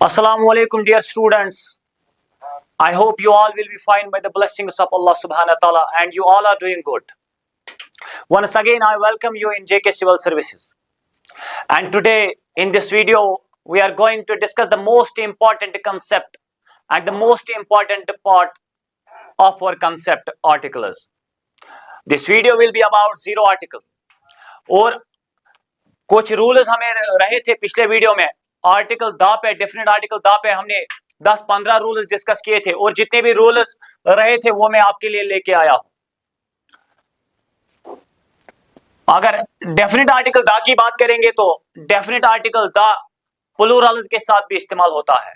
Assalamu alaikum, dear students. I hope you all will be fine by the blessings of Allah subhanahu wa ta'ala and you all are doing good. Once again, I welcome you in JK Civil Services. And today, in this video, we are going to discuss the most important concept and the most important part of our concept articles. This video will be about zero articles. और कुछ rules हमें रहे थे पिछले video में article दा पे, definite article दा पे हमने 10-15 रूल्स डिस्कस किए थे और जितने भी रूल्स रहे थे वो मैं आपके लिए लेके आया हूं। अगर डेफिनेट आर्टिकल दा की बात करेंगे तो डेफिनेट आर्टिकल दा प्लूरल्स के साथ भी इस्तेमाल होता है।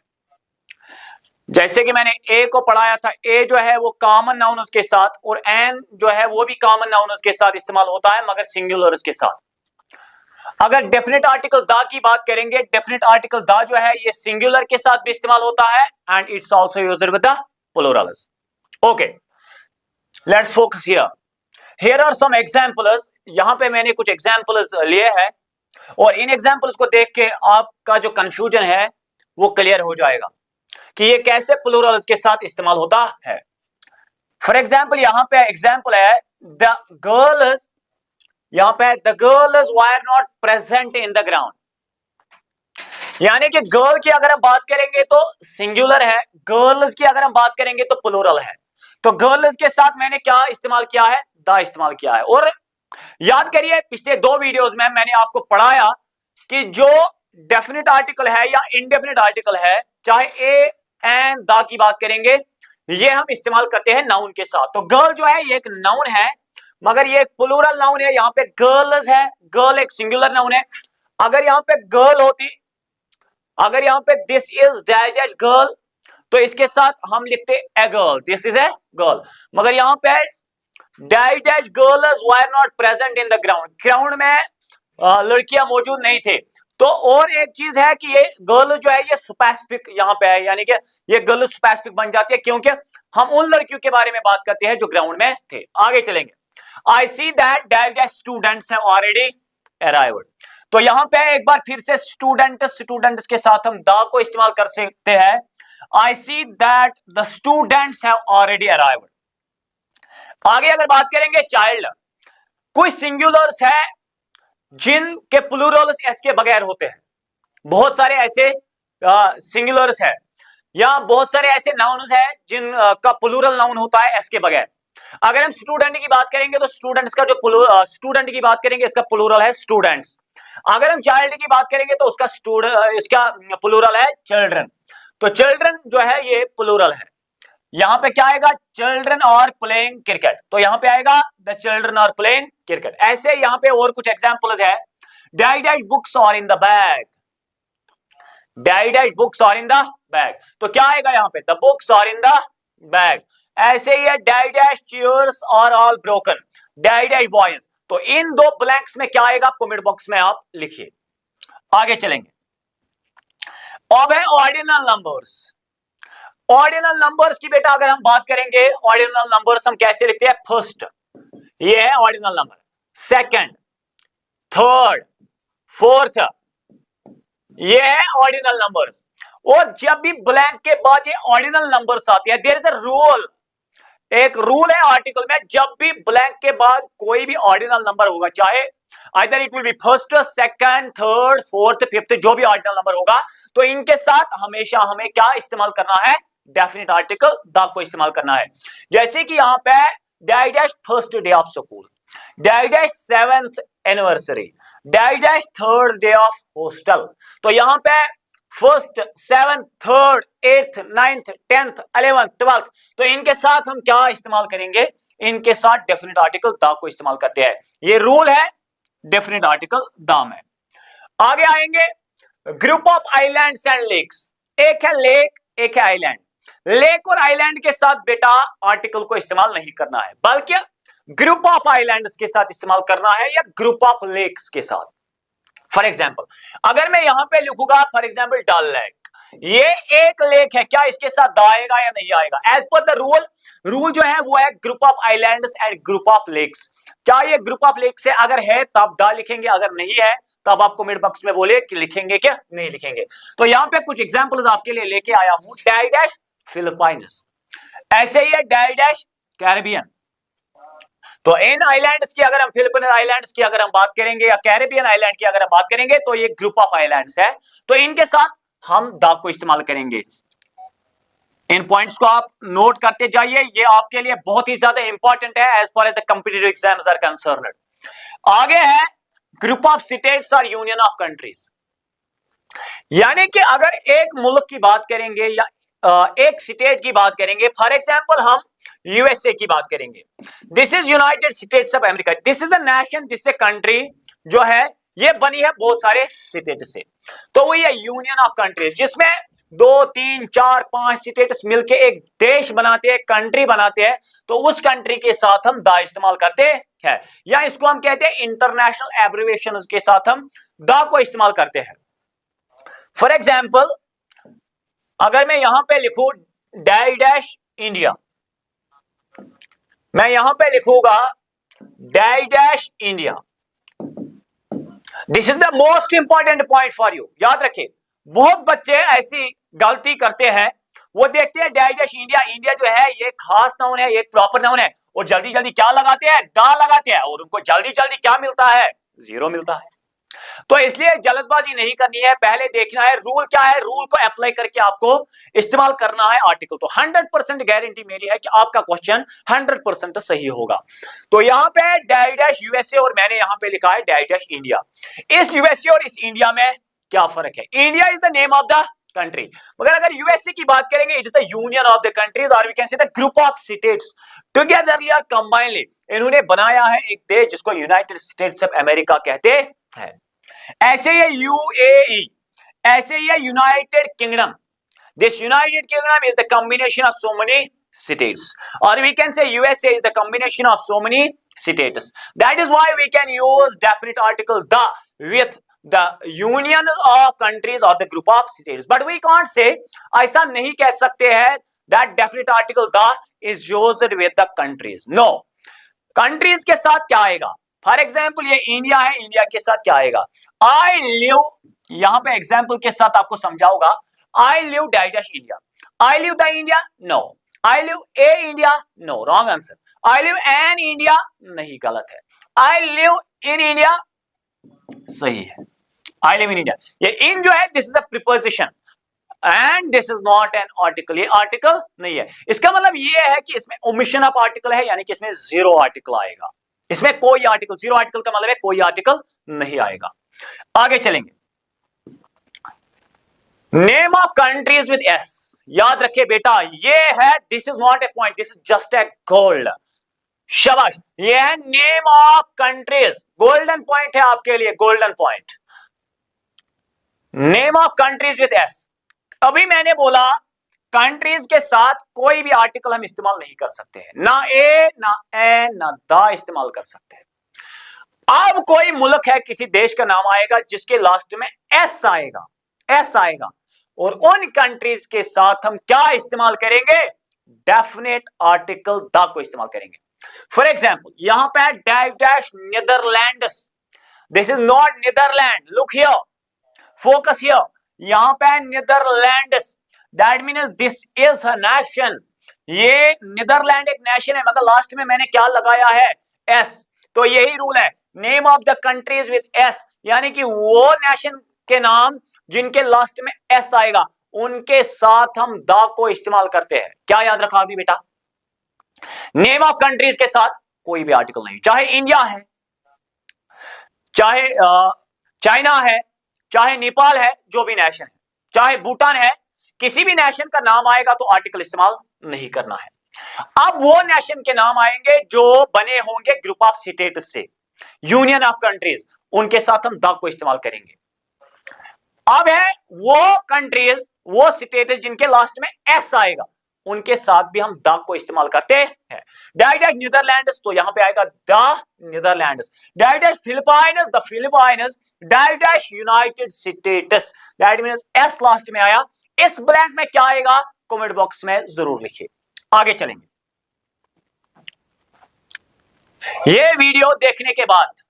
जैसे कि मैंने ए को पढ़ाया था, ए जो है वो कॉमन नाउन के साथ और एन जो है वो भी कॉमन नाउन के साथ इस्तेमाल होता है मगर सिंगुलर्स के साथ। अगर डेफिनेट आर्टिकल दा की बात करेंगे, डेफिनेट आर्टिकल दा जो है ये सिंगुलर के साथ भी इस्तेमाल होता है and it's also used with the plurals. Okay, let's focus here are some examples. यहां पे मैंने कुछ एग्जांपल्स लिए हैं और इन एग्जांपल्स को देख के आपका जो कंफ्यूजन है वो क्लियर हो जाएगा कि ये कैसे प्लूरल्स के साथ इस्तेमाल होता है। फॉर एग्जांपल यहां पे एग्जांपल है द गर्ल्स, यहां पे the girls were not present in the ground, यानी कि गर्ल की अगर हम बात करेंगे तो सिंगुलर है, गर्ल्स की अगर हम बात करेंगे तो प्लूरल है। तो गर्ल्स के साथ मैंने क्या इस्तेमाल किया है? द इस्तेमाल किया है। और याद करिए पिछले 2 वीडियोस में मैंने आपको पढ़ाया कि जो डेफिनेट आर्टिकल है या इनडेफिनेट आर्टिकल है, चाहे ए एंड द की बात करेंगे, ये हम इस्तेमाल करते हैं नाउन के साथ। तो गर्ल जो है ये एक नाउन है मगर ये एक प्लूरल नाउन है। यहाँ पे गर्ल्स है, गर्ल एक सिंगुलर नाउन है। अगर यहाँ पे गर्ल होती, अगर यहाँ पे this is dash dash girl तो इसके साथ हम लिखते a girl, this is a girl. मगर यहाँ पे dash dash girls were not present in the ground, ground में लड़कियां मौजूद नहीं थे। तो और एक चीज है कि ये गर्ल जो है ये स्पेसिफिक यहाँ पे है, यानी कि ये गर्ल स्पेसिफिक बन जाती है क्योंकि हम उन लड़कियों के बारे में बात करते हैं जो ग्राउंड में थे। आगे चलेंगे। I see that the students have already arrived. तो यहां पे एक बार फिर से स्टूडेंट्स के साथ हम द को इस्तेमाल कर सकते हैं। I see that the students have already arrived. आगे अगर बात करेंगे चाइल्ड, कुछ सिंगुलर्स है जिनके प्लूरल्स एस के बगैर होते हैं। बहुत सारे ऐसे सिंगुलर्स है या बहुत सारे ऐसे नाउन्स है जिनका प्लूरल नाउन होता है एस के बगैर। अगर हम स्टूडेंट की बात करेंगे तो स्टूडेंट्स का जो स्टूडेंट की बात करेंगे इसका प्लूरल है स्टूडेंट्स। अगर हम चाइल्ड की बात करेंगे तो इसका प्लूरल है चिल्ड्रन। तो चिल्ड्रन जो है ये प्लूरल है। यहां पे क्या आएगा? चिल्ड्रन आर प्लेइंग क्रिकेट, तो यहां पे आएगा the children are playing cricket. ऐसे यहां पे और कुछ एग्जांपल्स है। Dash dash books are in the bag, dash dash books are in the bag, तो क्या आएगा यहां पे? The books are in the bag. ऐसे ही है dash dash chairs are all broken, dash dash boys. तो इन 2 ब्लैंक्स में क्या आएगा? कमेंट बॉक्स में आप लिखिए। आगे चलेंगे। अब है ऑर्डिनल नंबर्स। ऑर्डिनल नंबर्स की बेटा अगर हम बात करेंगे, ऑर्डिनल नंबर्स हम कैसे लिखते हैं? फर्स्ट, ये है ordinal number, second, third, fourth, ये है ऑर्डिनल नंबर्स। और जब भी ब्लैंक के बाद ये ऑर्डिनल नंबर्स आते हैं, देयर इज अ रूल, एक रूल है आर्टिकल में, जब भी ब्लैंक के बाद कोई भी ऑर्डिनल नंबर होगा, चाहे either it will be first, second, third, fourth, fifth, जो भी ऑर्डिनल नंबर होगा, तो इनके साथ हमेशा हमें क्या इस्तेमाल करना है? डेफिनेट आर्टिकल द को इस्तेमाल करना है। जैसे कि यहां पे dash dash first day of school, dash dash 7th anniversary, dash dash 3rd day of hostel. तो यहां पे first, 7th, 3rd, 8th, 9th, 10th, 11th, 12th, तो इनके साथ हम क्या इस्तेमाल करेंगे? इनके साथ डेफिनेट आर्टिकल द को इस्तेमाल करते हैं। ये रूल है डेफिनेट आर्टिकल द में। आगे आएंगे group of islands and lakes. एक है लेक, एक है आइलैंड। लेक और आइलैंड के साथ बेटा आर्टिकल को इस्तेमाल नहीं करना है, बल्कि ग्रुप ऑफ आइलैंड्स के साथ इस्तेमाल करना है या ग्रुप ऑफ लेक्स के साथ। फॉर एग्जाम्पल अगर मैं यहां पे लिखूंगा फॉर एग्जाम्पल डल लेक, ये एक लेक है, क्या इसके साथ द आएगा या नहीं आएगा? एज पर द रूल जो है वो है group of islands and group of lakes. क्या ये ग्रुप ऑफ लेक्स है? अगर है तब द लिखेंगे, अगर नहीं है तब आप कमेंट बॉक्स में बोलिए कि लिखेंगे क्या नहीं लिखेंगे। तो यहां पे कुछ एग्जांपल्स आपके लिए लेके आया हूं। डैश फिलिपाइंस, ऐसे ही है डैश कैरेबियन। तो इन आइलैंड्स की अगर हम फिलिपिन आइलैंड्स की अगर हम बात करेंगे या कैरेबियन आइलैंड की अगर हम बात करेंगे तो ये ग्रुप ऑफ आइलैंड्स है। तो इनके साथ हम द को इस्तेमाल करेंगे। इन पॉइंट्स को आप नोट करते जाइए, ये आपके लिए बहुत ही ज्यादा इंपॉर्टेंट है as far as the competitive exams are concerned. आगे है ग्रुप ऑफ स्टेट्स और यूनियन ऑफ कंट्रीज, यानी कि अगर एक मुल्क की बात करेंगे या एक स्टेट की बात करेंगे, फॉर एग्जांपल हम यूएसए की बात करेंगे, this is United states of America, this is a nation, this is country जो है ये बनी है बहुत सारे स्टेट से। तो वही है यूनियन ऑफ कंट्रीज, जिसमें 2 3 4 5 स्टेट्स मिलके एक देश बनाते हैं, कंट्री बनाते हैं। तो उस कंट्री के साथ हम द इस्तेमाल करते हैं, या इसको हम कहते हैं इंटरनेशनल एब्रिविएशंस के साथ हम द को इस्तेमाल करते हैं। फॉर एग्जाम्पल अगर मैं यहां पे लिखूं डैश इंडिया, मैं यहां पे लिखूंगा dash India, this is the most important point for you. याद रखिए, बहुत बच्चे ऐसी गलती करते हैं, वो देखते हैं डैश इंडिया, इंडिया जो है ये खास नाउन है, एक प्रॉपर नाउन है, और जल्दी जल्दी क्या लगाते हैं, दा लगाते हैं, और उनको जल्दी जल्दी क्या मिलता है, जीरो मिलता है। तो इसलिए जल्दबाजी नहीं करनी है, पहले देखना है रूल क्या है, रूल को अप्लाई करके आपको इस्तेमाल करना है आर्टिकल। तो 100% गारंटी मेरी है कि आपका क्वेश्चन 100% सही होगा। तो यहां पे डैश यूएसए और मैंने यहां पे लिखा है डैश इंडिया। इस यूएसए और इस इंडिया में क्या फर्क है? India is the name of the country, मगर अगर यूएसए की बात करेंगे it is the union of the countries, और we can say the group of states togetherly और कंबाइनली। इन्होंने बनाया है एक देश जिसको यूनाइटेड स्टेट्स ऑफ अमेरिका कहते हैं। ऐसे ही यूएई, ऐसे ही United Kingdom, this United Kingdom is the combination of so many states, और we can say USA is the combination of so many states. That is why we can use definite article the with the union of countries or the group of states, but we can't say, ऐसा नहीं कह सकते हैं that definite article the is used with the countries. No, countries के साथ क्या आएगा? For example ये इंडिया है, इंडिया के साथ क्या आएगा? आई लिव, यहां पे एग्जाम्पल के साथ आपको समझाऊंगा। I live dash India, I live the India, no. I live a India, no, wrong answer. I live an India, नहीं, गलत है। आई लिव इन इंडिया, सही है। आई लिव इन इंडिया, ये इन जो है this is a preposition and this is not an article, ये article नहीं है। इसका मतलब ये है कि इसमें ओमिशन ऑफ आर्टिकल है, यानी कि इसमें जीरो आर्टिकल आएगा। इसमें कोई आर्टिकल, जीरो आर्टिकल का मतलब है कोई आर्टिकल नहीं आएगा। आगे चलेंगे, name of countries with S, याद रखिए बेटा, ये है, this is not a point, this is just a gold. शाबाश, ये है name of countries, golden point है आपके लिए, golden point. Name of countries with S, अभी मैंने बोला कंट्रीज के साथ कोई भी आर्टिकल हम इस्तेमाल नहीं कर सकते हैं, ना ए ना ए ना द इस्तेमाल कर सकते हैं। अब कोई मुल्क है, किसी देश का नाम आएगा जिसके लास्ट में एस आएगा, एस आएगा, और उन कंट्रीज के साथ हम क्या इस्तेमाल करेंगे? डेफिनेट आर्टिकल द को इस्तेमाल करेंगे। फॉर एग्जाम्पल यहां पे dash Netherlands, this is not Netherland, look here, focus here, यहां पे Netherlands, that means this is a nation. ये नीदरलैंड एक नेशन है, मगर लास्ट में मैंने क्या लगाया है? एस। तो यही रूल है, name of the countries with S, यानी कि वो नेशन के नाम जिनके लास्ट में एस आएगा उनके साथ हम द को इस्तेमाल करते हैं। क्या याद रखा अभी बेटा? नेम ऑफ कंट्रीज के साथ कोई भी आर्टिकल नहीं, चाहे इंडिया है, चाहे चाइना है, चाहे नेपाल है, जो भी नेशन है, चाहे भूटान है, किसी भी नेशन का नाम आएगा तो आर्टिकल इस्तेमाल नहीं करना है। अब वो नेशन के नाम आएंगे जो बने होंगे ग्रुप ऑफ स्टेट्स से, यूनियन ऑफ कंट्रीज, उनके साथ हम द को इस्तेमाल करेंगे। अब है वो कंट्रीज, वो स्टेट्स जिनके लास्ट में एस आएगा, उनके साथ भी हम द को इस्तेमाल करते हैं। डैश नीदरलैंड्स, तो यहां पे आएगा the Netherlands. Dash Philippines, the Philippines. Dash United states, that means S last में आया। इस ब्लैंक में क्या आएगा? कमेंट बॉक्स में जरूर लिखिए। आगे चलेंगे। ये वीडियो देखने के बाद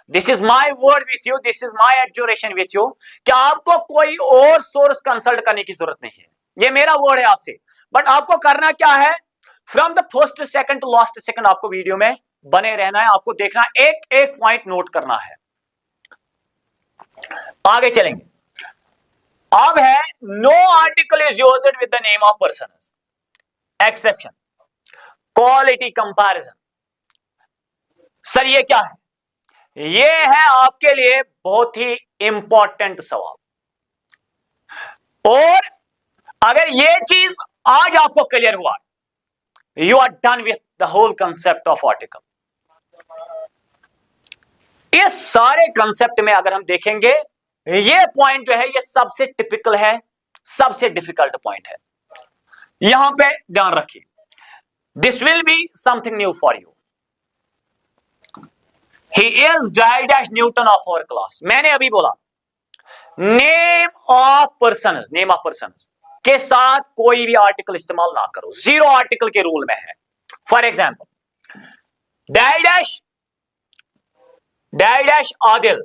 this is my word with you, this is my adjuration with you, कि आपको कोई और सोर्स कंसल्ट करने की जरूरत नहीं है, ये मेरा वर्ड है आपसे। बट आपको करना क्या है, from the first second to last second आपको वीडियो में बने रहना है, आपको देखना, एक एक पॉइंट नोट करना है। आगे चलेंगे। अब है no article is used with the name of person, exception, quality comparison. Sir ये क्या है? ये है आपके लिए बहुत ही इंपॉर्टेंट सवाल, और अगर ये चीज आज आपको क्लियर हुआ, you are done with the whole concept of article. इस सारे कंसेप्ट में अगर हम देखेंगे, ये पॉइंट जो है ये सबसे टिपिकल है, सबसे डिफिकल्ट पॉइंट है, यहां पे ध्यान रखिए। This will be something new for you. He is dash Newton of our class. मैंने अभी बोला name of person, name of person के साथ कोई भी आर्टिकल इस्तेमाल ना करो, जीरो आर्टिकल के रूल में है। For example dash Adil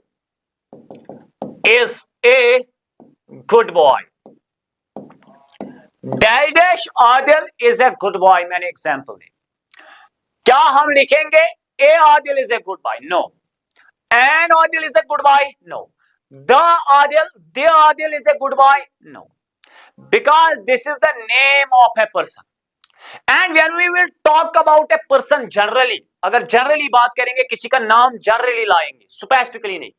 is a good boy, dash Adil is a good boy। मैंने एग्जाम्पल दी, क्या हम लिखेंगे a Adil is a good boy? No. An Adil is a good boy? No. The Adil is a good boy? No, because this is the name of a person. And when we will talk about a person generally, अगर generally बात करेंगे, किसी का नाम generally लाएंगे, specifically नहीं,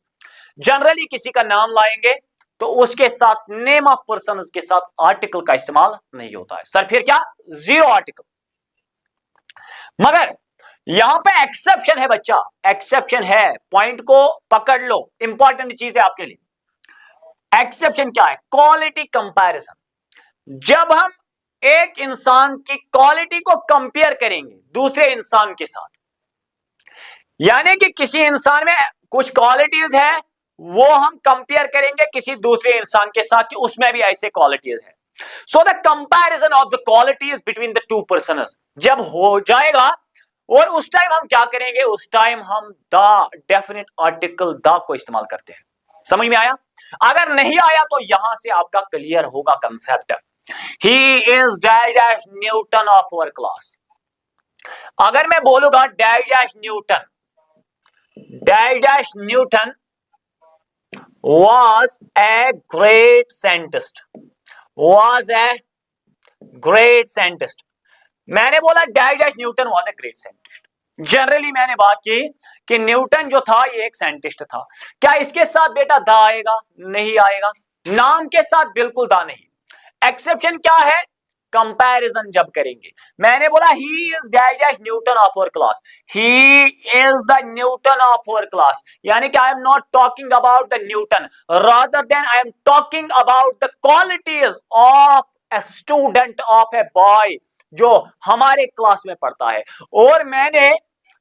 generally किसी का नाम लाएंगे, तो उसके साथ नेम ऑफ पर्सन के साथ आर्टिकल का इस्तेमाल नहीं होता है। सर फिर क्या? Zero article. मगर यहां पे एक्सेप्शन है बच्चा, एक्सेप्शन है, पॉइंट को पकड़ लो, इंपॉर्टेंट चीज है आपके लिए। एक्सेप्शन क्या है? Quality comparison. जब हम एक इंसान की क्वालिटी को कंपेयर करेंगे दूसरे इंसान के साथ, यानी कि किसी इंसान में कुछ क्वालिटीज है, वो हम कंपेयर करेंगे किसी दूसरे इंसान के साथ कि उसमें भी ऐसे क्वालिटीज है। So the comparison of the qualities between the two persons जब हो जाएगा, और उस टाइम हम क्या करेंगे, उस टाइम हम द डेफिनेट आर्टिकल द को इस्तेमाल करते हैं। समझ में आया? अगर नहीं आया तो यहां से आपका क्लियर होगा concept. He is dash Newton of our class. अगर मैं बोलूंगा dash Newton was a great scientist, was a great scientist। मैंने बोला dash Newton was a great scientist। Generally मैंने बात की कि न्यूटन जो था ये एक साइंटिस्ट था। क्या इसके साथ बेटा दा आएगा? नहीं आएगा। नाम के साथ बिल्कुल दा नहीं। एक्सेप्शन क्या है? कंपैरिजन जब करेंगे, मैंने बोला he is dash Newton of our class, he is the Newton of our class, यानी कि I am not talking about the Newton, rather than I am talking about the qualities of a student of a boy जो हमारे class में पढ़ता है। और मैंने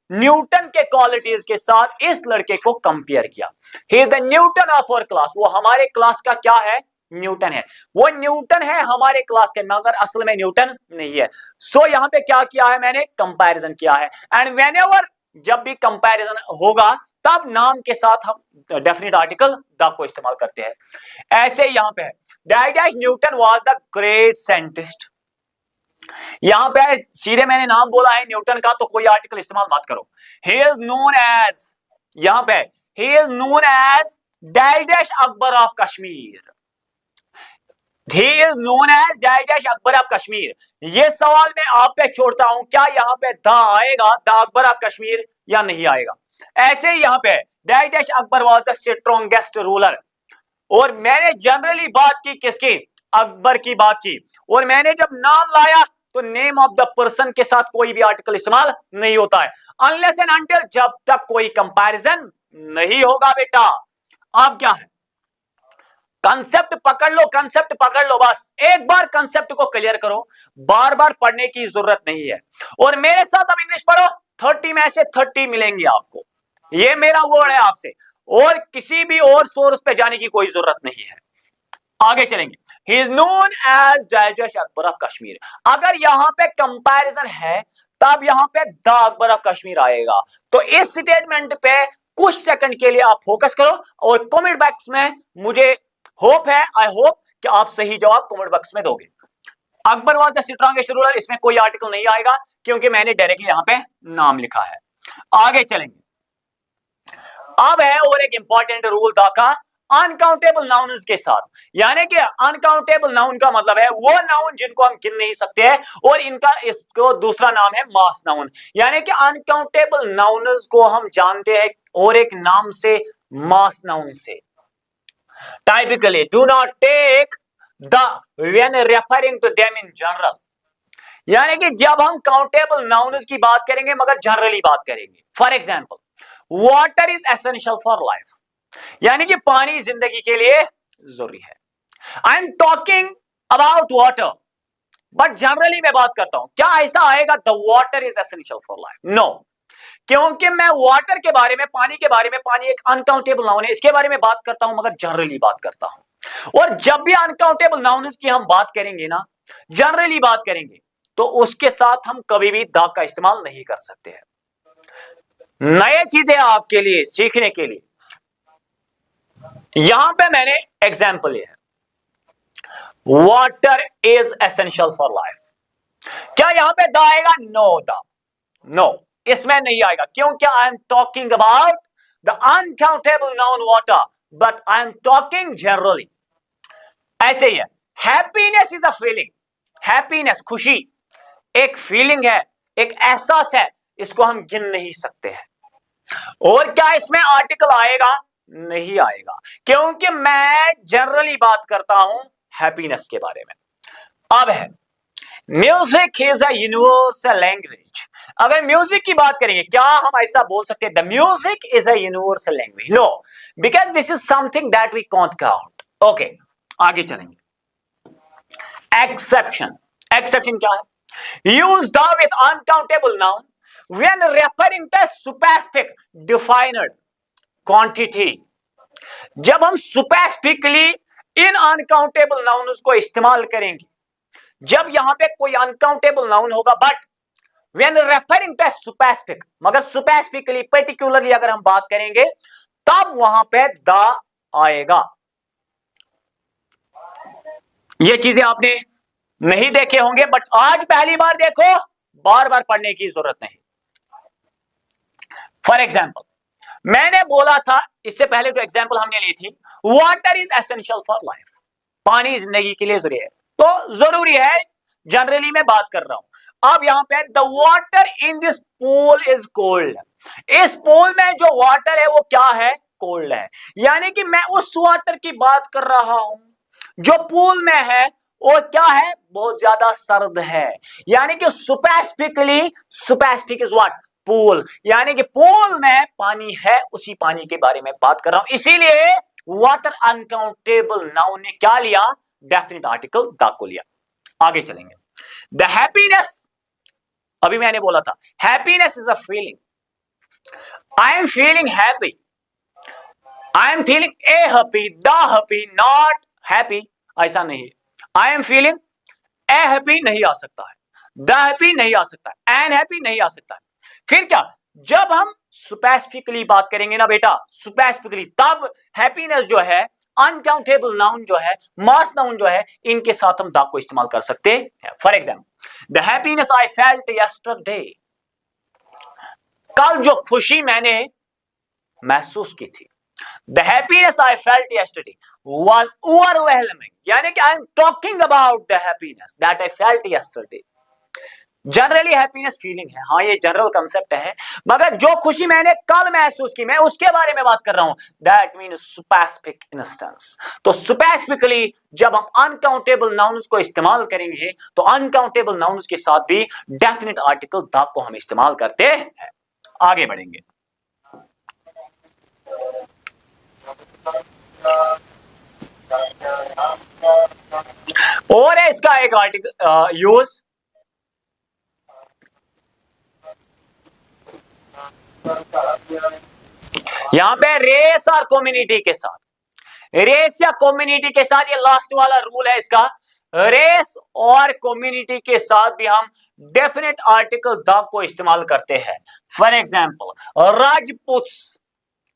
Newton के क्वालिटीज के साथ इस लड़के को कंपेयर किया। He is the Newton of our class, वो हमारे क्लास का क्या है? न्यूटन है। वो न्यूटन है हमारे क्लास के, मगर असल में न्यूटन नहीं है। सो यहां पे क्या किया है मैंने? कंपैरिजन किया है। एंड व्हेनेवर जब भी कंपैरिजन होगा तब नाम के साथ हम डेफिनेट आर्टिकल द को इस्तेमाल करते हैं। ऐसे यहां पे dash Newton was the great scientist. यहां पे सीधे मैंने नाम बोला है न्यूटन का, तो कोई आर्टिकल इस्तेमाल मत करो। ही इज नोन एज, यहां पे he is known as dash Akbar of Kashmir. He is known as dash Akbar of Kashmir. ये सवाल मैं आप पे छोड़ता हूं, क्या यहां पे द आएगा, द अकबर ऑफ कश्मीर, या नहीं आएगा? ऐसे ही यहां पे dash Akbar was the strongest ruler. और मैंने जनरली बात की किसकी? अकबर की बात की। और मैंने जब नाम लाया तो नेम ऑफ द पर्सन के साथ कोई भी आर्टिकल इस्तेमाल नहीं होता है, अनलेस एंड अनटिल जब तक कोई कंपैरिजन नहीं होगा बेटा। अब क्या है? कंसेप्ट पकड़ लो, कंसेप्ट पकड़ लो, बस एक बार कंसेप्ट को क्लियर करो, बार बार पढ़ने की जरूरत नहीं है। और मेरे साथ अब इंग्लिश पढ़ो, 30 में से 30 मिलेंगे आपको, ये मेरा वर्ड है आपसे, और किसी भी और सोर्स पे जाने की कोई जरूरत नहीं है। आगे चलेंगे। He is known as dash Akbar of Kashmir. अगर यहां पे कंपैरिजन है तब यहां पे द अकबर ऑफ कश्मीर आएगा। तो इस स्टेटमेंट पे कुछ सेकंड के लिए आप फोकस करो और कमेंट बॉक्स में मुझे होप है, आई होप कि आप सही जवाब कमेंट बॉक्स में दोगे। Akbar was the strongest ruler, इसमें कोई आर्टिकल नहीं आएगा क्योंकि मैंने डायरेक्टली यहां पे नाम लिखा है। आगे चलेंगे। अब है और एक इंपॉर्टेंट रूल द का अनकाउंटेबल नाउन्स के साथ, यानी कि अनकाउंटेबल नाउन का मतलब है वो नाउन जिनको हम गिन नहीं सकते हैं, और इनका इसको दूसरा नाम है मास नाउन। यानी कि अनकाउंटेबल नाउन्स को हम जानते हैं और एक नाम से, मास नाउन से। Typically do not take the when referring to them in general, यानी कि जब हम काउंटेबल नाउन्स की बात करेंगे मगर जनरली बात करेंगे। For example, water is essential for life, यानी कि पानी जिंदगी के लिए जरूरी है। I am talking about water, but generally मैं बात करता हूं, क्या ऐसा आएगा the water is essential for life? No, क्योंकि मैं वाटर के बारे में, पानी के बारे में, पानी एक अनकाउंटेबल नाउन है, इसके बारे में बात करता हूं मगर जनरली बात करता हूं। और जब भी अनकाउंटेबल नाउन की हम बात करेंगे ना, जनरली बात करेंगे, तो उसके साथ हम कभी भी द का इस्तेमाल नहीं कर सकते हैं। नए चीजें आपके लिए सीखने के लिए यहां पे मैंने एग्जाम्पल लिया है, water is essential for life. क्या यहां पे द आएगा? नो, द नो, इसमें नहीं आएगा, क्योंकि आई am talking about the uncountable noun water, but I am talking generally. ऐसे ही है, happiness is a feeling, happiness खुशी एक फीलिंग है, एक एहसास है, इसको हम गिन नहीं सकते हैं। और क्या इसमें आर्टिकल आएगा? नहीं आएगा, क्योंकि मैं जनरली बात करता हूं हैप्पीनेस के बारे में। अब है music is a universal language. अगर म्यूजिक की बात करेंगे, क्या हम ऐसा बोल सकते हैं the music is a universal language? No, because this is something that we can't count. Okay, आगे चलेंगे। एक्सेप्शन, एक्सेप्शन क्या है? Use the with uncountable noun when referring to specific defined quantity. जब हम स्पेसिफिकली इन अनकाउंटेबल नाउन्स को इस्तेमाल करेंगे, जब यहां पे कोई अनकाउंटेबल नाउन होगा, but when referring to specific, मगर स्पेसिफिकली पर्टिकुलरली अगर हम बात करेंगे तब वहां पे द आएगा। ये चीजें आपने नहीं देखे होंगे, बट आज पहली बार देखो, बार बार पढ़ने की जरूरत नहीं। फॉर एग्जाम्पल, मैंने बोला था इससे पहले जो एग्जाम्पल हमने ली थी, water is essential for life, पानी जिंदगी के लिए जरूरी है, तो जरूरी है, जनरली मैं बात कर रहा हूं। अब यहां पे the water in this pool is cold, इस पूल में जो वाटर है वो क्या है? कोल्ड है। यानी कि मैं उस वाटर की बात कर रहा हूं जो पूल में है, और क्या है? बहुत ज्यादा सर्द है। यानी कि specifically, specific is what? Pool, यानी कि पूल में पानी है, उसी पानी के बारे में बात कर रहा हूं। इसीलिए वाटर अनकाउंटेबल नाउन ने क्या लिया? डेफिनेट आर्टिकल द को लिया। आगे चलेंगे। द हैप्पीनेस, अभी मैंने बोला था happiness is a feeling, I am feeling happy, I am feeling A happy, the happy, not happy, ऐसा नहीं। I am feeling A happy नहीं आ सकता है, द हैप्पी नहीं आ सकता है, एन हैप्पी नहीं आ सकता है। फिर क्या? जब हम स्पेसिफिकली बात करेंगे ना बेटा, स्पेसिफिकली, तब हैप्पीनेस जो है, अनकाउंटेबल नाउन जो है, मास नाउन जो है, इनके साथ हम द को इस्तेमाल कर सकते हैं। For example, the happiness I felt yesterday, कल जो खुशी मैंने महसूस की थी, the happiness I felt yesterday was overwhelming, यानी कि I am talking about the happiness that I felt yesterday. Generally happiness feeling है, हाँ ये जनरल कंसेप्ट है, मगर जो खुशी मैंने कल महसूस की, मैं उसके बारे में बात कर रहा हूं, दैट मीन्स स्पेसिफिक इंस्टेंस। तो स्पेसिफिकली जब हम अनकाउंटेबल नाउन्स को इस्तेमाल करेंगे, तो अनकाउंटेबल नाउन्स के साथ भी डेफिनेट आर्टिकल द को हम इस्तेमाल करते हैं। आगे बढ़ेंगे। और है इसका एक आर्टिकल यूज, यहां पे रेस और कम्युनिटी के साथ, रेस या कम्युनिटी के साथ, ये लास्ट वाला रूल है इसका, रेस और कम्युनिटी के साथ भी हम डेफिनेट आर्टिकल द को इस्तेमाल करते हैं। For example, Rajputs,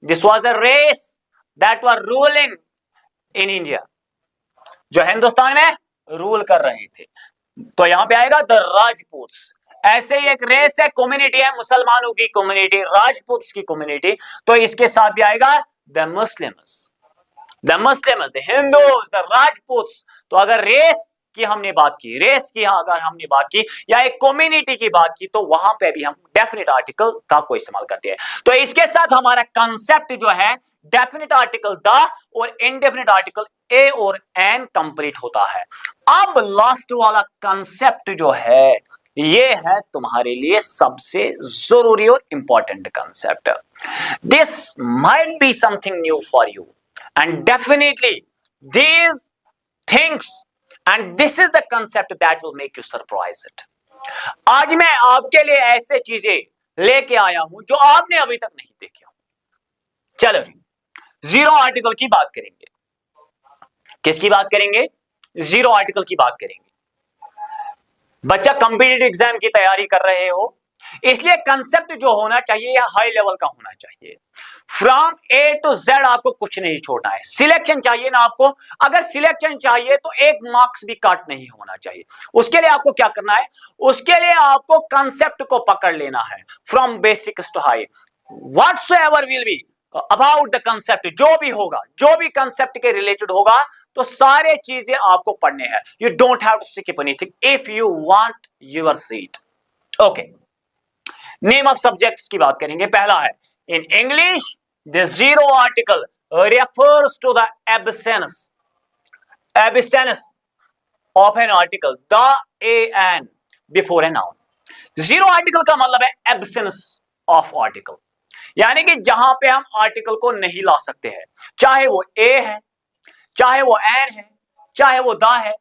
this was a race that were ruling in India, जो हिंदुस्तान में रूल कर रहे थे। तो यहां पे आएगा द राजपूत्स। ऐसे ही एक रेस है, कम्युनिटी है, मुसलमानों की कम्युनिटी, राजपूत्स की कम्युनिटी, तो इसके साथ भी आएगा the Muslims, the Muslims, the Hindus, the Rajputs. तो अगर रेस की हमने बात की, रेस की अगर हमने बात की या एक कम्युनिटी की बात की, तो वहां पे भी हम डेफिनेट आर्टिकल द को इस्तेमाल करते हैं। तो इसके साथ हमारा कंसेप्ट जो है डेफिनेट आर्टिकल द और इनडेफिनेट आर्टिकल ए और एन कंप्लीट होता है। अब लास्ट वाला कंसेप्ट जो है ये है तुम्हारे लिए सबसे जरूरी और important concept. This might be something new for you and definitely these things and this is the concept that will make you surprised। आज मैं आपके लिए ऐसे चीजें लेके आया हूं जो आपने अभी तक नहीं देखी हो। चलो जी, जीरो आर्टिकल की बात करेंगे। किसकी बात करेंगे? जीरो आर्टिकल की बात करेंगे। बच्चा कॉम्पिटिटिव एग्जाम की तैयारी कर रहे हो, इसलिए कंसेप्ट जो होना चाहिए यह हाई लेवल का होना चाहिए। फ्रॉम ए टू जेड आपको कुछ नहीं छोड़ना है। सिलेक्शन चाहिए ना आपको, अगर सिलेक्शन चाहिए तो एक मार्क्स भी काट नहीं होना चाहिए। उसके लिए आपको क्या करना है? उसके लिए आपको कंसेप्ट को पकड़ लेना है from basics to high. Whatsoever will be about the concept, जो भी होगा, जो भी कंसेप्ट के रिलेटेड होगा, तो सारे चीजें आपको पढ़ने हैं। You don't have to skip anything if you want your seat. Okay, name of subjects की बात करेंगे। पहला है in English the zero article refers to the absence of an article the a an before a noun. Zero article का मतलब है absence of article, यानी कि जहां पे हम आर्टिकल को नहीं ला सकते हैं, चाहे वो ए है, चाहे वो एन है, चाहे वो द है।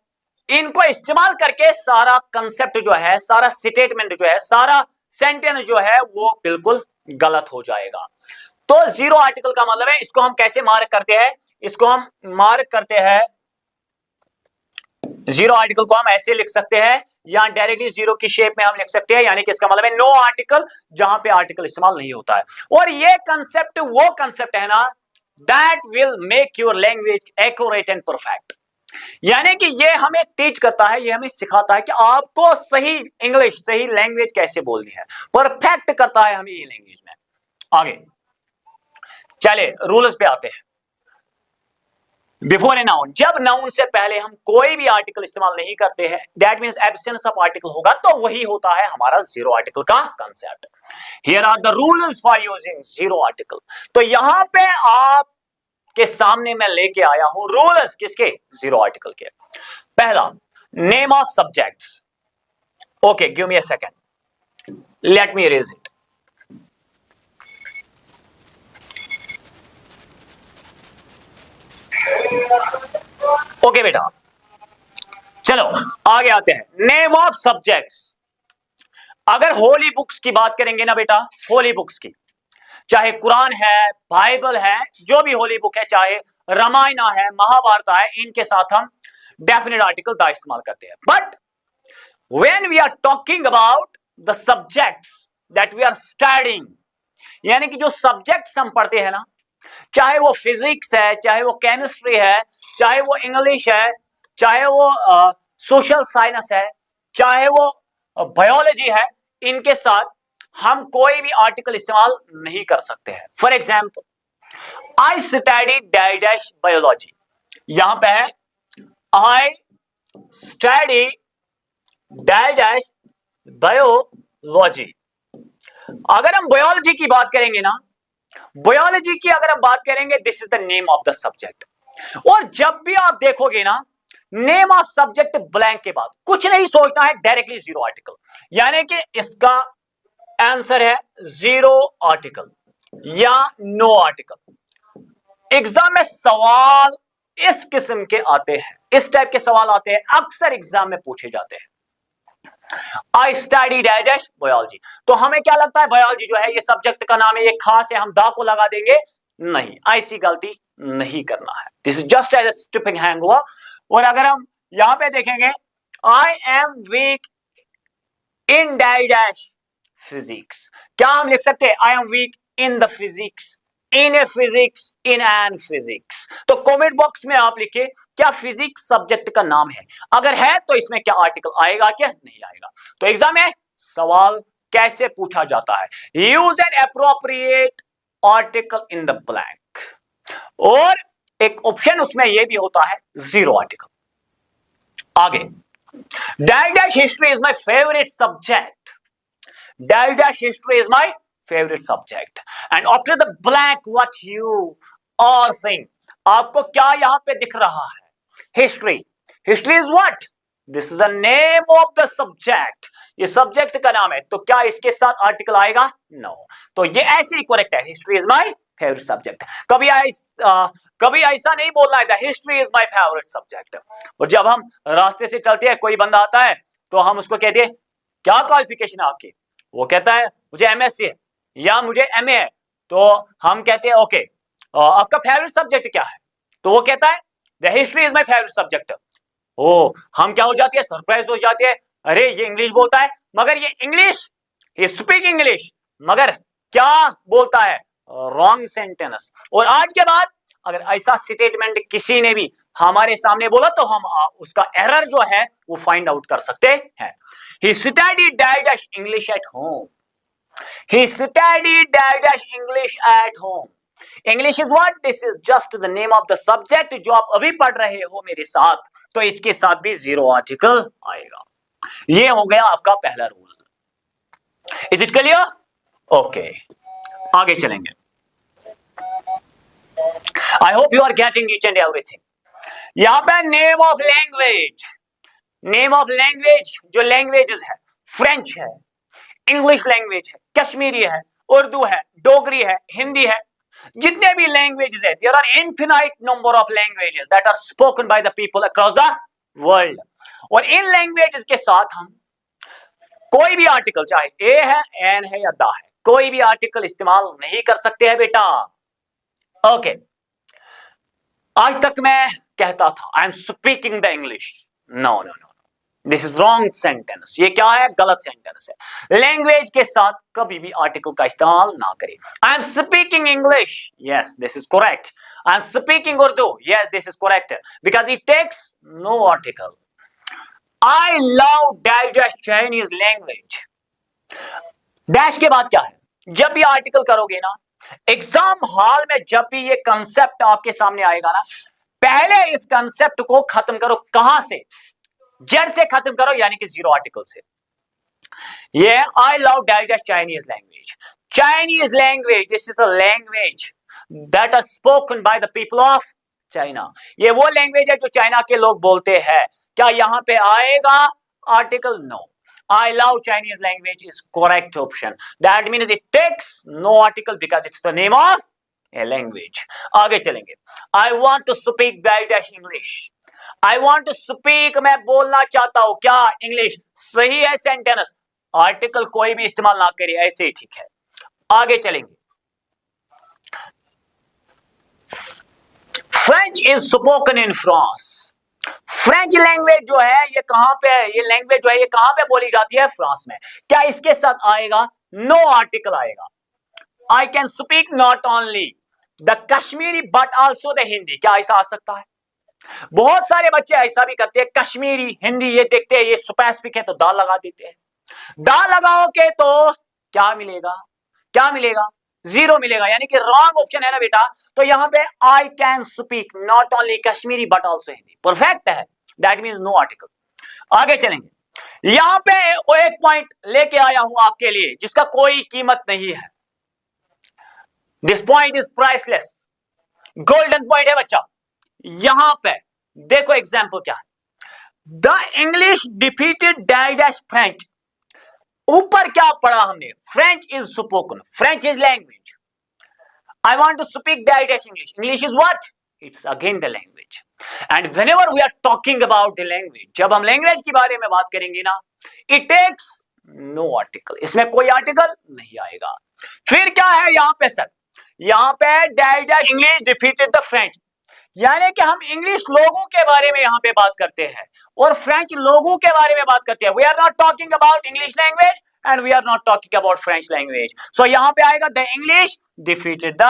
इनको इस्तेमाल करके सारा कंसेप्ट जो है, सारा स्टेटमेंट जो है, सारा सेंटेंस जो है वो बिल्कुल गलत हो जाएगा। तो जीरो आर्टिकल का मतलब है, इसको हम कैसे मार्क करते हैं? इसको हम मार्क करते हैं, जीरो आर्टिकल को हम ऐसे लिख सकते हैं या डायरेक्टली जीरो की शेप में हम लिख सकते हैं, यानी कि इसका मतलब है नो आर्टिकल, जहां पे आर्टिकल इस्तेमाल नहीं होता है। और ये कंसेप्ट वो कंसेप्ट है ना that will make your language accurate and perfect. यानी कि ये हमें टीच करता है, ये हमें सिखाता है कि आपको सही इंग्लिश, सही लैंग्वेज कैसे बोलनी है, परफेक्ट करता है हमें ये लैंग्वेज में। आगे चले रूल्स पे आते हैं। बिफोर ए नाउन, जब नाउन से पहले हम कोई भी आर्टिकल इस्तेमाल नहीं करते हैं, that means absence of article होगा, तो वही होता है हमारा जीरो आर्टिकल का concept. Here are the rules for using zero article. तो यहां पे आप के सामने मैं लेके आया हूं रूल्स किसके? जीरो आर्टिकल के। पहला, name of subjects. Okay, give me a second, let me erase it. Okay बेटा, चलो आगे आते हैं। Name of subjects. अगर होली बुक्स की बात करेंगे ना बेटा, होली बुक्स की, चाहे कुरान है, बाइबल है, जो भी होली बुक है, चाहे रामायण है, महाभारत है, इनके साथ हम डेफिनेट आर्टिकल द इस्तेमाल करते हैं। But when we are talking about the subjects that we are studying, यानी कि जो सब्जेक्ट्स हम पढ़ते हैं ना, चाहे वो फिजिक्स है, चाहे वो केमिस्ट्री है, चाहे वो इंग्लिश है, चाहे वो सोशल साइंस है, चाहे वो बायोलॉजी है, इनके साथ हम कोई भी आर्टिकल इस्तेमाल नहीं कर सकते हैं। For example, I study dash biology, यहां पे है आई स्टडी डैश बायोलॉजी। अगर हम बायोलॉजी की बात करेंगे ना, बायोलॉजी की अगर हम बात करेंगे, this is the name of the subject. और जब भी आप देखोगे ना नेम ऑफ सब्जेक्ट ब्लैंक के बाद कुछ नहीं सोचना है, डायरेक्टली जीरो आर्टिकल, यानी कि इसका आंसर है जीरो आर्टिकल या नो आर्टिकल। एग्जाम में सवाल इस किस्म के आते हैं, इस टाइप के सवाल आते हैं, अक्सर एग्जाम में पूछे जाते हैं। आई स्टडी डैश बायोलॉजी, तो हमें क्या लगता है बायोलॉजी जो है ये सब्जेक्ट का नाम है, ये खास है, हम दा को लगा देंगे। नहीं, ऐसी गलती नहीं करना है। This is just as a स्टिपिंग हैंग हुआ। और अगर हम यहां पे देखेंगे, I am weak in dash physics, क्या हम लिख सकते हैं I am weak in the physics, in a physics, in an physics. तो कमेंट बॉक्स में आप लिखिए क्या फिजिक्स सब्जेक्ट का नाम है, अगर है तो इसमें क्या आर्टिकल आएगा क्या नहीं आएगा। तो एग्जाम में सवाल कैसे पूछा जाता है, use an appropriate article in the blank, और एक ऑप्शन उसमें यह भी होता है जीरो आर्टिकल। आगे, dash dash history is my favourite subject, dash dash history is my favourite subject, and after the blank what you are seeing, आपको क्या यहां पे दिख रहा है, history. History is what, this is the name of the subject, ये subject का नाम है, तो क्या इसके साथ आर्टिकल आएगा, नो तो ये ऐसे ही करेक्ट है, history is my favourite subject. कभी ऐसा नहीं बोलना है history is my favourite subject. और जब हम रास्ते से चलते हैं, कोई बंदा आता है तो हम उसको कहते हैं क्या क्वालिफिकेशन है आपकी, वो कहता है मुझे एमएससी है या मुझे एमए है, तो हम कहते हैं ओके आपका फेवरेट सब्जेक्ट क्या है, तो वो कहता है the history is my favourite subject. ओ हम क्या हो जाती है, सरप्राइज हो जाती है, अरे ये इंग्लिश बोलता है, मगर ये इंग्लिश, ये स्पीक इंग्लिश, मगर क्या बोलता है, रॉन्ग सेंटेंस। और आज के बाद अगर ऐसा स्टेटमेंट किसी ने भी हमारे सामने बोला तो हम उसका एरर जो है वो फाइंड आउट कर सकते हैं। He studied dash English at home. He studied dash English at home. English is what? This is just the name of the subject जो आप अभी पढ़ रहे हो मेरे साथ, तो इसके साथ भी जीरो आर्टिकल आएगा। ये हो गया आपका पहला rule. Is it clear? Okay. आगे चलेंगे। I hope you are getting each and everything. यहां पे name of language, name of language जो लैंग्वेजेस है, फ्रेंच है, इंग्लिश लैंग्वेज है, कश्मीरी है, उर्दू है, डोगरी है, हिंदी है, जितने भी लैंग्वेजेस है, there are infinite number of languages that are spoken by the people across the world. और इन लैंग्वेजेस के साथ हम कोई भी आर्टिकल, चाहे ए है, एन है या दा है, कोई भी आर्टिकल इस्तेमाल नहीं कर सकते हैं बेटा। ओके आज तक मैं कहता था I am speaking the English, no no no, this is wrong sentence. ये क्या है, गलत सेंटेंस है। लैंग्वेज के साथ कभी भी आर्टिकल का इस्तेमाल ना करें। I am speaking English, yes this is correct. I am speaking Urdu, yes this is correct, because it takes no article. I love dash dash Chinese language, dash के बाद क्या है, जब भी आर्टिकल करोगे ना एग्जाम हॉल में, जब भी ये कंसेप्ट आपके सामने आएगा ना, पहले इस कंसेप्ट को खत्म करो, कहां से, जड़ से खत्म करो, यानी कि जीरो आर्टिकल से। ये I love dash dash Chinese language, Chinese language this is a language that are spoken by the people of China. ये वो लैंग्वेज है जो चाइना के लोग बोलते हैं। क्या यहां पे आएगा article, no. I love Chinese language is correct option. That means it takes no article because it's the name of a language. आगे चलेंगे। I want to speak dash English. I want to speak, मैं बोलना चाहता हूं क्या, English. सही है sentence, article कोई भी इस्तेमाल ना करिए, ऐसे ही ठीक है। आगे चलेंगे। French is spoken in France. French language जो है ये कहां पे है, ये लैंग्वेज जो है ये कहां पे बोली जाती है, फ्रांस में। क्या इसके साथ आएगा, नो आर्टिकल आएगा। I can speak not only the Kashmiri but also the Hindi, क्या ऐसा आ सकता है? बहुत सारे बच्चे ऐसा भी करते हैं, कश्मीरी हिंदी ये देखते हैं ये स्पेसिफिक है तो दा लगा देते हैं। दा लगाओगे तो क्या मिलेगा, क्या मिलेगा, जीरो मिलेगा, यानी कि रॉन्ग ऑप्शन है ना बेटा। तो यहां पे I can speak not only Kashmiri but also Hindi, perfect है, दैट मींस नो आर्टिकल। आगे चलेंगे। यहां पे एक पॉइंट लेके आया हूं आपके लिए जिसका कोई कीमत नहीं है। This point is priceless, golden point है बच्चा। यहां पे देखो एग्जाम्पल क्या है, the English defeated dash French. ऊपर क्या पढ़ा हमने, French is spoken, French is language. I want to speak dash English, English is what, it's again the language. And whenever we are talking about the language, जब हम language के बारे में बात करेंगे ना, इट टेक्स नो आर्टिकल, इसमें कोई आर्टिकल नहीं आएगा। फिर क्या है यहां पे सर, यहां पे dash English defeated the French, यानी कि हम इंग्लिश लोगों के बारे में यहां पे बात करते हैं और फ्रेंच लोगों के बारे में बात करते हैं। We are not talking about English language and we are not talking about French language. So यहां पे आएगा the English defeated the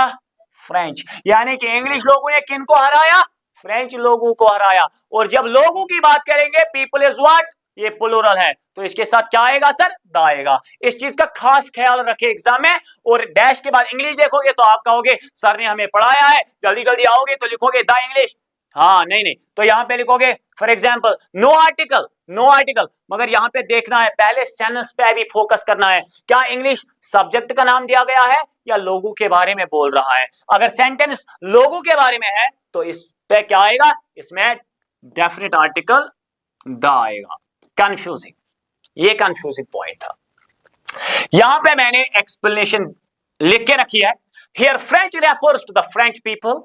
French. यानी कि इंग्लिश लोगों ने किनको हराया? फ्रेंच लोगों को हराया। और जब लोगों की बात करेंगे, पीपल इज व्हाट, ये प्लूरल है, तो इसके साथ क्या आएगा सर? द आएगा। इस चीज का खास ख्याल रखें एग्जाम में। और डैश के बाद इंग्लिश देखोगे तो आप कहोगे सर ने हमें पढ़ाया है, जल्दी जल्दी आओगे तो लिखोगे द इंग्लिश। हाँ नहीं नहीं, तो यहां पे लिखोगे for example no article, no article. मगर यहां पे देखना है, पहले सेंस पे भी फोकस करना है। क्या इंग्लिश सब्जेक्ट का नाम दिया गया है या लोगों के बारे में बोल रहा है? अगर सेंटेंस लोगों के बारे में है तो इस पे क्या आएगा? इसमें डेफिनेट आर्टिकल द आएगा। कंफ्यूजिंग, ये कंफ्यूजिंग पॉइंट था। यहां पे मैंने एक्सप्लेनेशन लिख के रखी है। Here French refers to the French people,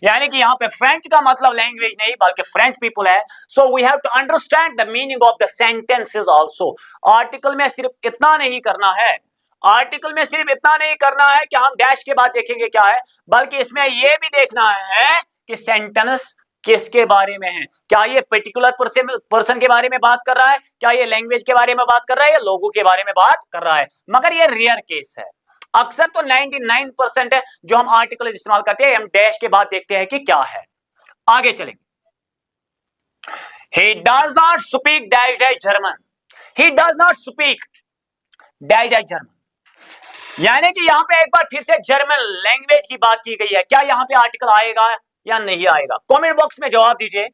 यानी कि यहां पे फ्रेंच का मतलब लैंग्वेज नहीं बल्कि फ्रेंच पीपल है। So we have to understand the meaning of the sentences also. Article में सिर्फ इतना नहीं करना है, आर्टिकल में सिर्फ इतना नहीं करना है कि हम डैश के बाद देखेंगे क्या है, बल्कि इसमें यह भी देखना है कि सेंटेंस किसके बारे में है। क्या ये पर्टिकुलर पर्सन के बारे में बात कर रहा है, क्या ये लैंग्वेज के बारे में बात कर रहा है, या लोगों के बारे में बात कर रहा है। मगर ये रेयर केस है। अक्सर तो 99% है जो हम आर्टिकल इस्तेमाल करते हैं, हम डैश के बाद देखते हैं कि क्या है। आगे चलेंगे। He does not speak dash dash German. He does not speak dash dash German. यानी कि यहां पे एक बार फिर से जर्मन लैंग्वेज की बात की गई है। क्या यहां पे आर्टिकल आएगा या नहीं आएगा? कमेंट बॉक्स में जवाब दीजिए।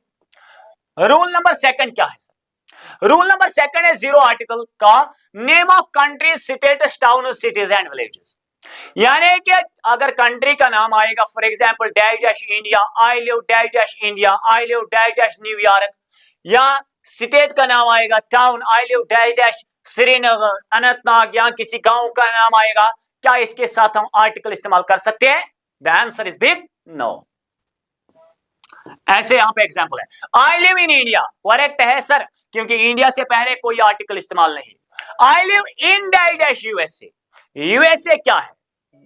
रूल नंबर सेकंड क्या है सर? रूल नंबर सेकंड है जीरो आर्टिकल का name of country, states, town, cities and villages. यानी कि अगर कंट्री का नाम आएगा for example dash dash India, I live dash dash India, I live dash dash New York, या स्टेट का नाम आएगा टाउन, आई live dash dash Srinagar, Anantnag, या किसी गांव का नाम आएगा, क्या इसके साथ हम आर्टिकल इस्तेमाल कर सकते हैं? The answer is big no. ऐसे यहां पे एग्जांपल है, I live in India, correct है सर, क्योंकि इंडिया से पहले कोई आर्टिकल इस्तेमाल नहीं। I live in dash dash USA, USA क्या है?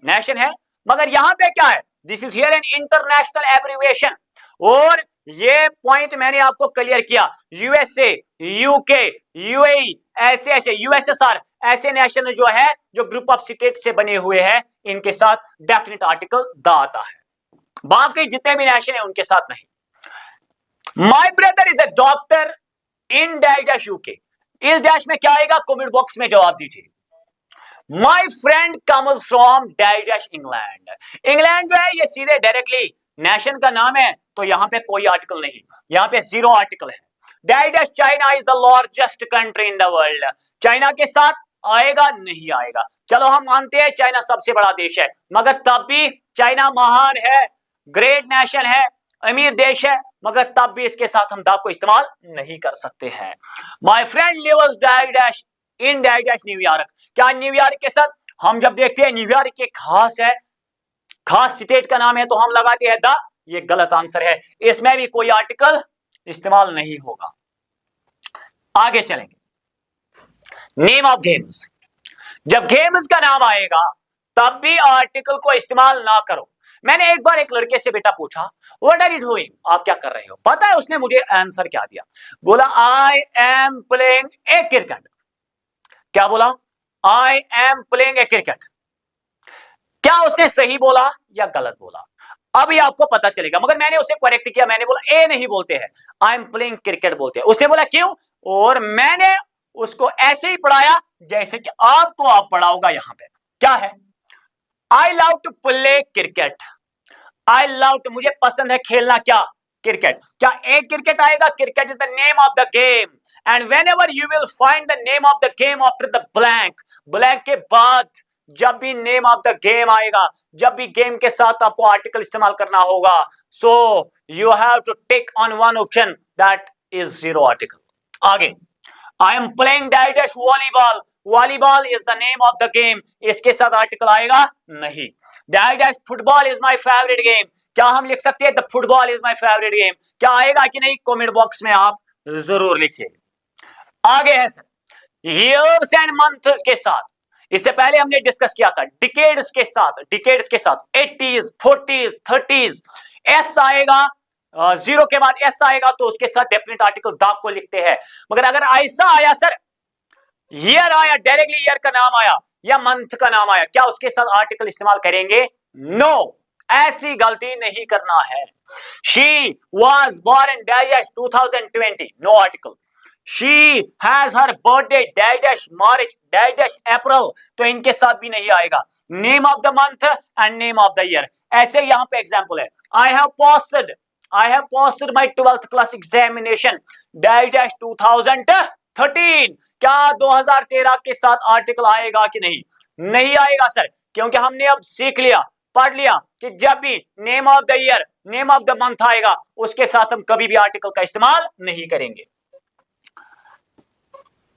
नेशन है, मगर यहां पे क्या है? This is here an international abbreviation. और ये पॉइंट मैंने आपको क्लियर किया, यूएसए, यूके, यूएई, ऐसे ऐसे यूएसएसआर, ऐसे नेशन जो है जो ग्रुप ऑफ स्टेट से बने हुए हैं, इनके साथ डेफिनेट आर्टिकल द आता है। बाकी जितने भी नेशन है उनके साथ नहीं। My brother is a doctor in dash dash UK, इस डैश में क्या आएगा? कमेंट बॉक्स में जवाब दीजिए। My friend comes from dash dash England, England जो है ये सीधे डायरेक्टली नेशन का नाम है, तो यहां पे कोई आर्टिकल नहीं, यहां पे जीरो आर्टिकल है। Dash dash China is the largest country in the world, China के साथ आएगा नहीं आएगा? चलो हम मानते हैं चाइना सबसे बड़ा देश है, मगर तब भी चाइना महान है, ग्रेट नेशन है, अमीर देश है, मगर तब भी इसके साथ हम द को इस्तेमाल नहीं कर सकते हैं। My friend lives dash dash in dash dash New York, क्या न्यूयॉर्क के साथ हम जब देखते हैं न्यूयॉर्क एक खास है, खास स्टेट का नाम है, तो हम लगाते हैं द, ये गलत आंसर है, इसमें भी कोई आर्टिकल इस्तेमाल नहीं होगा। आगे चलेंगे। नेम ऑफ गेम्स, जब गेम्स का नाम आएगा तब भी आर्टिकल को इस्तेमाल ना करो। मैंने एक बार एक लड़के से बेटा पूछा व्हाट आर यू डूइंग, आप क्या कर रहे हो? पता है उसने मुझे आंसर क्या दिया? बोला आई एम प्लेइंग ए क्रिकेट। क्या बोला? आई एम प्लेइंग ए क्रिकेट। क्या उसने सही बोला या गलत बोला? अभी आपको पता चलेगा, मगर मैंने उसे करेक्ट किया, मैंने बोला ए नहीं बोलते हैं, आई एम प्लेइंग क्रिकेट बोलते हैं। उसने बोला क्यों? और मैंने उसको ऐसे ही पढ़ाया जैसे कि आपको आप पढ़ाओगा। यहां पे क्या है? I love to play cricket, I love to, मुझे पसंद है खेलना क्या? क्रिकेट। क्या एक क्रिकेट आएगा? Cricket is the name of the game, and whenever you will find the name of the game after the blank, blank के बाद जब भी नेम ऑफ द गेम आएगा, जब भी गेम के साथ आपको आर्टिकल इस्तेमाल करना होगा, so you have to take on one option, that is zero article. आगे, I am playing dash dash volleyball, volleyball is the name of the game, इसके साथ आर्टिकल आएगा नहीं। Dash dash football is my favourite game, क्या हम लिख सकते हैं the football is my favourite game? क्या आएगा कि नहीं? कमेंट बॉक्स में आप जरूर लिखिए। आगे है सर, ईयर्स एंड मंथ्स के साथ, इससे पहले हमने डिस्कस किया था डिकेड्स के साथ, डिकेड्स के साथ 80s, 40s, 30s, एस आएगा, जीरो के बाद एस आएगा तो उसके साथ डेफिनेट आर्टिकल द को लिखते हैं। मगर अगर ऐसा आया सर, ईयर आया, डायरेक्टली ईयर का नाम आया या मंथ का नाम आया, क्या उसके साथ आर्टिकल इस्तेमाल करेंगे? नो। ऐसी गलती नहीं करना है। She was born dash 2020, no article. She has her birthday dash March dash April, तो इनके साथ भी नहीं आएगा। Name of the month and name of the year, ऐसे यहां पे एग्जांपल है। I have passed my 12th class examination dash 2013, क्या 2013 के साथ आर्टिकल आएगा कि नहीं? नहीं आएगा सर, क्योंकि हमने अब सीख लिया, पढ़ लिया कि जब भी name of the year, name of the month आएगा उसके साथ हम कभी भी आर्टिकल का इस्तेमाल नहीं करेंगे।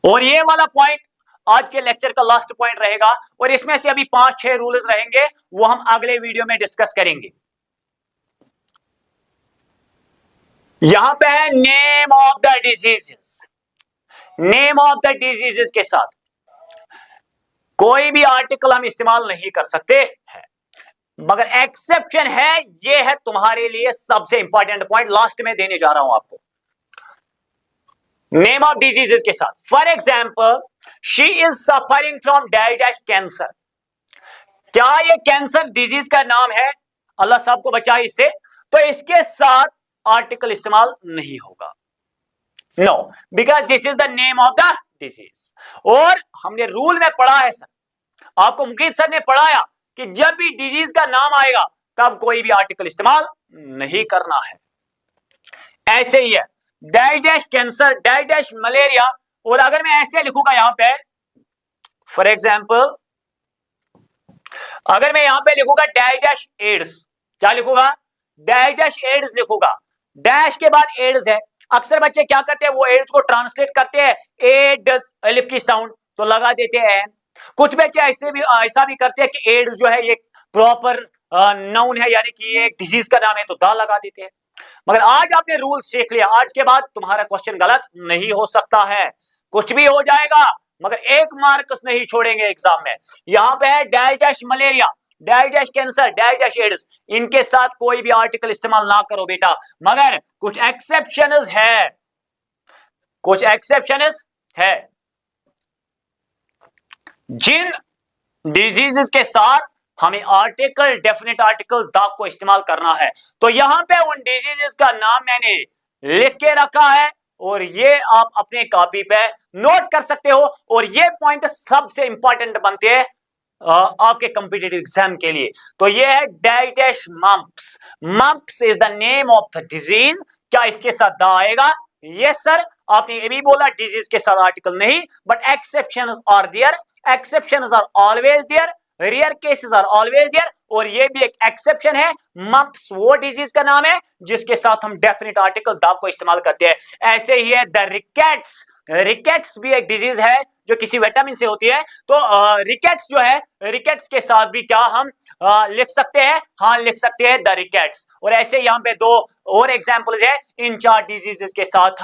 और ये वाला पॉइंट आज के लेक्चर का लास्ट पॉइंट रहेगा, और इसमें से अभी 5-6 रूल्स रहेंगे, वो हम अगले वीडियो में डिस्कस करेंगे। यहां पे है name of the diseases. Name of the diseases के साथ कोई भी आर्टिकल हम इस्तेमाल नहीं कर सकते हैं, मगर एक्सेप्शन है। ये है तुम्हारे लिए सबसे इंपॉर्टेंट पॉइंट, लास्ट में देने जा रहा हूं आपको। नेम ऑफ डिजीजेस के साथ, for example she is suffering from dash cancer. क्या ये कैंसर डिजीज का नाम है? अल्लाह साहब को बचाए इससे, तो इसके साथ आर्टिकल इस्तेमाल नहीं होगा। No, because this is the name of the disease. और हमने रूल में पढ़ा है सर, आपको मुकीद सर ने पढ़ाया कि जब भी डिजीज का नाम आएगा तब कोई भी आर्टिकल इस्तेमाल नहीं करना है। ऐसे ही है डैश कैंसर डैश मलेरिया, और अगर मैं ऐसे लिखूंगा यहां पे, फॉर एग्जाम्पल अगर मैं यहां पे लिखूंगा डैश एड्स, क्या लिखूंगा? डैश एड्स लिखूंगा, डैश के बाद एड्स है। अक्सर बच्चे क्या करते हैं, वो एड्स को ट्रांसलेट करते हैं एड्स, अलिफ की साउंड तो लगा देते हैं। कुछ बच्चे ऐसा भी करते हैं कि एड्स जो है ये प्रॉपर नाउन है, यानी कि ये एक डिजीज का नाम है, तो दा लगा देते हैं। मगर आज आपने रूल सीख लिया, आज के बाद तुम्हारा क्वेश्चन गलत नहीं हो सकता है। कुछ भी हो जाएगा मगर एक मार्क्स नहीं छोड़ेंगे एग्जाम में। यहां पे है dash malaria, dash cancer, dash AIDS, इनके साथ कोई भी आर्टिकल इस्तेमाल ना करो बेटा। मगर कुछ एक्सेप्शंस है, कुछ एक्सेप्शंस है। जिन डिजीजेस के साथ हमें आर्टिकल, डेफिनेट आर्टिकल द को इस्तेमाल करना है, तो यहां पे उन डिजीजेस का नाम मैंने लिख के रखा है, और ये आप अपने कॉपी पे नोट कर सकते हो। और ये पॉइंट सबसे इंपॉर्टेंट बनते हैं आपके कॉम्पिटिटिव एग्जाम के लिए। तो ये है dash mumps. Mumps is the name of the disease. क्या इसके साथ द आएगा? यस सर, आपने ये भी बोला डिजीज के साथ आर्टिकल नहीं, but exceptions are there, exceptions are always there, rare cases are always there. और ये भी एक एक्सेप्शन है, मम्प्स वो डिजीज का नाम है जिसके साथ हम डेफिनेट आर्टिकल द को इस्तेमाल करते हैं। ऐसे ही है द रिकेट्स, रिकेट्स भी एक डिजीज है जो किसी विटामिन से होती है, तो रिकेट्स जो है, रिकेट्स के साथ भी क्या हम लिख सकते हैं? हाँ, लिख सकते हैं द रिकेट्स। और ऐसे यहाँ पे 2 और एग्जांपल्स है, इन 4 डिजीजेस के साथ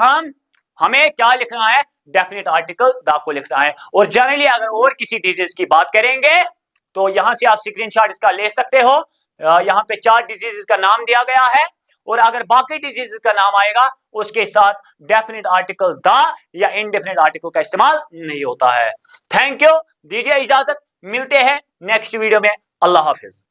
हमें क्या लिखना है? डेफिनेट आर्टिकल द को लिखना है। और जनरली अगर और किसी डिजीज की बात करेंगे तो यहां से आप स्क्रीनशॉट इसका ले सकते हो। यहां पे 4 डिजीजेस का नाम दिया गया है, और अगर बाकी डिजीजेस का नाम आएगा उसके साथ डेफिनेट आर्टिकल द या इनडेफिनेट आर्टिकल का इस्तेमाल नहीं होता है। थैंक यू, दीजिए इजाजत, मिलते हैं नेक्स्ट वीडियो में। अल्लाह हाफिज।